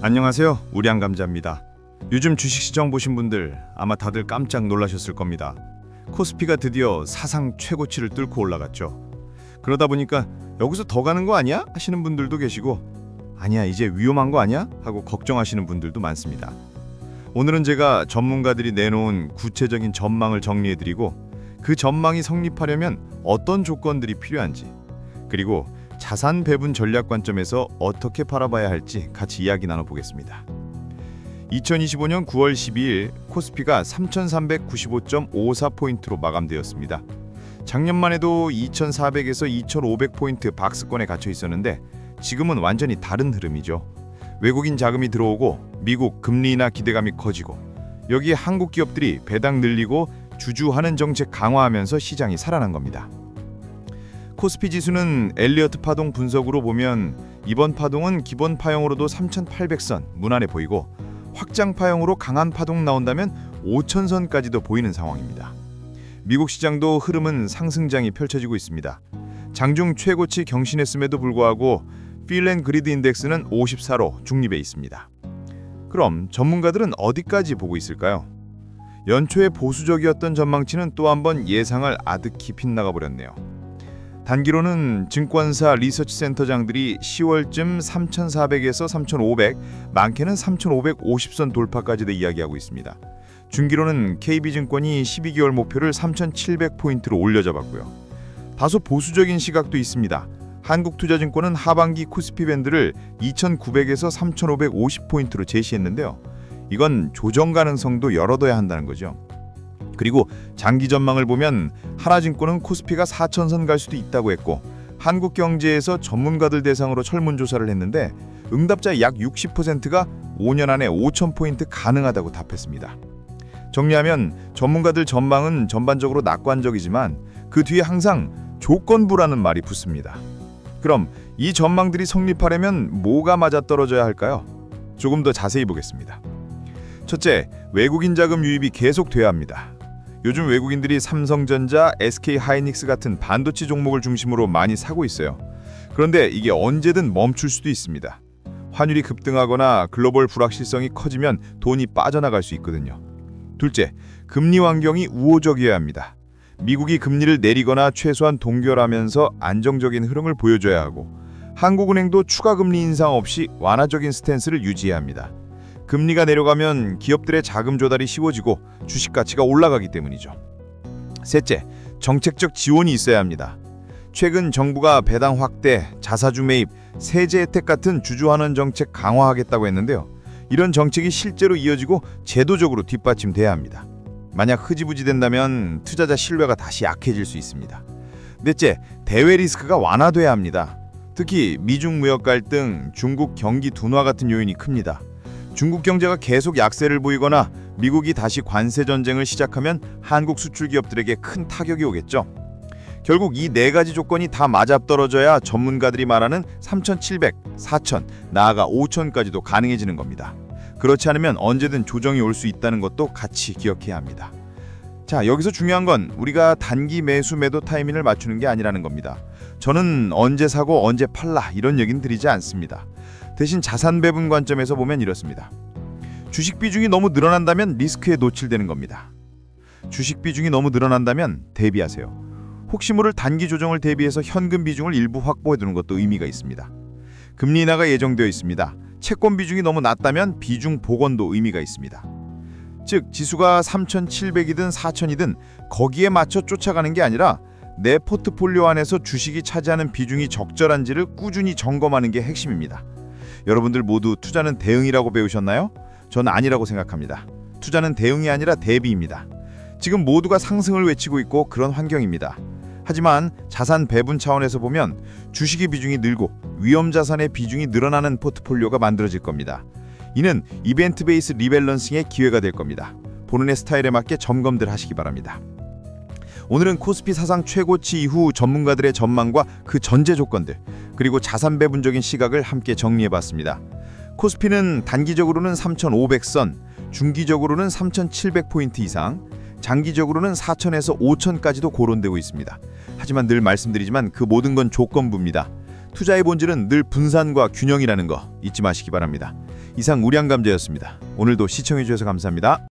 안녕하세요. 우량감자입니다. 요즘 주식시장 보신 분들 아마 다들 깜짝 놀라셨을 겁니다. 코스피가 드디어 사상 최고치를 뚫고 올라갔죠. 그러다 보니까 여기서 더 가는 거 아니야? 하시는 분들도 계시고, 아니야 이제 위험한 거 아니야? 하고 걱정하시는 분들도 많습니다. 오늘은 제가 전문가들이 내놓은 구체적인 전망을 정리해드리고, 그 전망이 성립하려면 어떤 조건들이 필요한지, 그리고 자산 배분 전략 관점에서 어떻게 바라봐야 할지 같이 이야기 나눠보겠습니다. 2025년 9월 12일 코스피가 3,395.54포인트로 마감되었습니다. 작년만 해도 2,400에서 2,500포인트 박스권에 갇혀 있었는데 지금은 완전히 다른 흐름이죠. 외국인 자금이 들어오고 미국 금리 인하 기대감이 커지고, 여기에 한국 기업들이 배당 늘리고 주주환원 정책 강화하면서 시장이 살아난 겁니다. 코스피 지수는 엘리어트 파동 분석으로 보면 이번 파동은 기본 파형으로도 3,800선 무난해 보이고, 확장 파형으로 강한 파동 나온다면 5,000선까지도 보이는 상황입니다. 미국 시장도 흐름은 상승장이 펼쳐지고 있습니다. 장중 최고치 경신했음에도 불구하고 필앤그리드 인덱스는 54로 중립에 있습니다. 그럼 전문가들은 어디까지 보고 있을까요? 연초에 보수적이었던 전망치는 또 한번 예상을 아득히 빗나가버렸네요. 단기로는 증권사 리서치 센터장들이 10월쯤 3,400에서 3,500, 많게는 3,550선 돌파까지도 이야기하고 있습니다. 중기로는 KB증권이 12개월 목표를 3,700포인트로 올려잡았고요. 다소 보수적인 시각도 있습니다. 한국투자증권은 하반기 코스피 밴드를 2,900에서 3,550포인트로 제시했는데요. 이건 조정 가능성도 열어둬야 한다는 거죠. 그리고 장기 전망을 보면 하나증권은 코스피가 4,000선 갈 수도 있다고 했고, 한국경제에서 전문가들 대상으로 설문조사를 했는데 응답자의 약 60%가 5년 안에 5,000포인트 가능하다고 답했습니다. 정리하면 전문가들 전망은 전반적으로 낙관적이지만 그 뒤에 항상 조건부라는 말이 붙습니다. 그럼 이 전망들이 성립하려면 뭐가 맞아떨어져야 할까요? 조금 더 자세히 보겠습니다. 첫째, 외국인 자금 유입이 계속돼야 합니다. 요즘 외국인들이 삼성전자, SK하이닉스 같은 반도체 종목을 중심으로 많이 사고 있어요. 그런데 이게 언제든 멈출 수도 있습니다. 환율이 급등하거나 글로벌 불확실성이 커지면 돈이 빠져나갈 수 있거든요. 둘째, 금리 환경이 우호적이어야 합니다. 미국이 금리를 내리거나 최소한 동결하면서 안정적인 흐름을 보여줘야 하고, 한국은행도 추가 금리 인상 없이 완화적인 스탠스를 유지해야 합니다. 금리가 내려가면 기업들의 자금 조달이 쉬워지고 주식 가치가 올라가기 때문이죠. 셋째, 정책적 지원이 있어야 합니다. 최근 정부가 배당 확대, 자사주 매입, 세제 혜택 같은 주주환원 정책 강화하겠다고 했는데요. 이런 정책이 실제로 이어지고 제도적으로 뒷받침돼야 합니다. 만약 흐지부지 된다면 투자자 신뢰가 다시 약해질 수 있습니다. 넷째, 대외 리스크가 완화돼야 합니다. 특히 미중 무역 갈등, 중국 경기 둔화 같은 요인이 큽니다. 중국 경제가 계속 약세를 보이거나 미국이 다시 관세 전쟁을 시작하면 한국 수출 기업들에게 큰 타격이 오겠죠. 결국 이 네 가지 조건이 다 맞아떨어져야 전문가들이 말하는 3,700, 4,000, 나아가 5,000까지도 가능해지는 겁니다. 그렇지 않으면 언제든 조정이 올 수 있다는 것도 같이 기억해야 합니다. 자, 여기서 중요한 건 우리가 단기 매수 매도 타이밍을 맞추는 게 아니라는 겁니다. 저는 언제 사고 언제 팔라 이런 얘기는 드리지 않습니다. 대신 자산 배분 관점에서 보면 이렇습니다. 주식 비중이 너무 늘어난다면 리스크에 노출되는 겁니다. 주식 비중이 너무 늘어난다면 대비하세요. 혹시 모를 단기 조정을 대비해서 현금 비중을 일부 확보해두는 것도 의미가 있습니다. 금리 인하가 예정되어 있습니다. 채권 비중이 너무 낮다면 비중 복원도 의미가 있습니다. 즉 지수가 3,700이든 4,000이든 거기에 맞춰 쫓아가는 게 아니라 내 포트폴리오 안에서 주식이 차지하는 비중이 적절한지를 꾸준히 점검하는 게 핵심입니다. 여러분들 모두 투자는 대응이라고 배우셨나요? 저는 아니라고 생각합니다. 투자는 대응이 아니라 대비입니다. 지금 모두가 상승을 외치고 있고 그런 환경입니다. 하지만 자산 배분 차원에서 보면 주식의 비중이 늘고 위험 자산의 비중이 늘어나는 포트폴리오가 만들어질 겁니다. 이는 이벤트 베이스 리밸런싱의 기회가 될 겁니다. 본인의 스타일에 맞게 점검들 하시기 바랍니다. 오늘은 코스피 사상 최고치 이후 전문가들의 전망과 그 전제 조건들, 그리고 자산 배분적인 시각을 함께 정리해봤습니다. 코스피는 단기적으로는 3,500선, 중기적으로는 3,700포인트 이상, 장기적으로는 4,000에서 5,000까지도 거론되고 있습니다. 하지만 늘 말씀드리지만 그 모든 건 조건부입니다. 투자의 본질은 늘 분산과 균형이라는 거 잊지 마시기 바랍니다. 이상 우량감자였습니다. 오늘도 시청해주셔서 감사합니다.